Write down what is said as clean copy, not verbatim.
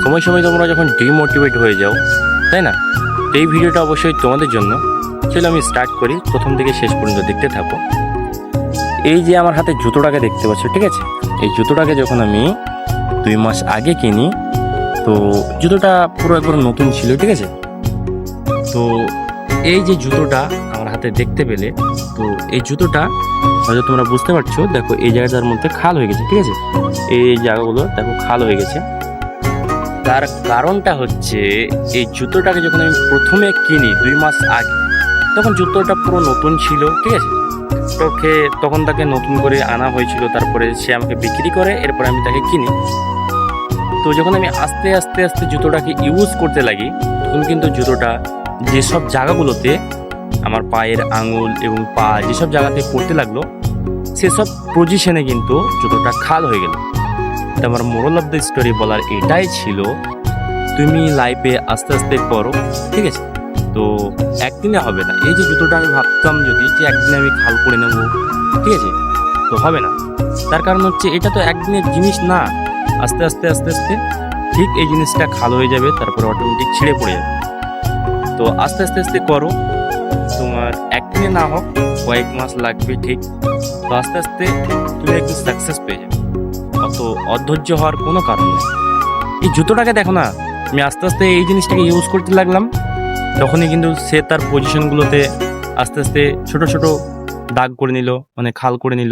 সময় সময় তোমরা যখন ডিমোটিভেট হয়ে যাও, তাই না? এই ভিডিওটা অবশ্যই তোমাদের জন্য। চলো আমি স্টার্ট করি, প্রথম থেকে শেষ পর্যন্ত দেখতে থাকো। এই যে আমার হাতে জুতোটাকে দেখতে পাচ্ছ, ঠিক আছে? এই জুতোটাকে যখন আমি 2 মাস আগে কিনি, তো জুতোটা পুরো একবার নতুন ছিল, ঠিক আছে? তো এই যে জুতোটা আমার হাতে দেখতে পেলে, তো এই জুতোটা হয়তো তোমরা বুঝতে পারছো, দেখো এই জায়গাটার মধ্যে খাল হয়ে গেছে, ঠিক আছে? এই জায়গাগুলো দেখো খাল হয়ে গেছে। তার কারণটা হচ্ছে, এই জুতোটাকে যখন আমি প্রথমে কিনি 2 মাস আগে, তখন জুতোটা পুরো নতুন ছিল, ঠিক আছে? তখন তাকে নতুন করে আনা হয়েছিল, তারপরে সে আমাকে বিক্রি করে, এরপরে আমি তাকে কিনি। তো যখন আমি আস্তে আস্তে আস্তে জুতোটাকে ইউজ করতে লাগি, তখন কিন্তু জুতোটা যেসব জায়গাগুলোতে আমার পায়ের আঙুল এবং পা যেসব জায়গাতে পড়তে লাগলো, সেসব পজিশনে কিন্তু জুতোটা খাল হয়ে গেল। তো আমার মোরাল অফ দ্য স্টোরি বলার এটাই ছিল, তুমি লাইফে আস্তে আস্তে করো, ঠিক আছে? তো একদিনে হবে না। এই যে জুতোটা আমি ভাবতাম যদি যে একদিনে আমি খাল করে নেব, ঠিক আছে, তো হবে না। তার কারণ হচ্ছে এটা তো একদিনের জিনিস না, আস্তে আস্তে আস্তে আস্তে ঠিক এই জিনিসটা খাল হয়ে যাবে, তারপরে অটোমেটিক ছিঁড়ে পড়ে যাবে। তো আস্তে আস্তে আস্তে করো, তোমার একদিনে না হোক কয়েক মাস লাগবে, ঠিক। তো আস্তে আস্তে তুমি একদিন সাকসেস পেয়ে যাবে। অত অধৈর্য হওয়ার কোনো কারণ নেই। এই জুতোটাকে দেখো না, আমি আস্তে আস্তে এই জিনিসটাকে ইউজ করতে লাগলাম, তখনই কিন্তু সে তার পজিশনগুলোতে আস্তে আস্তে ছোট ছোট দাগ করে নিল, মানে খাল করে নিল।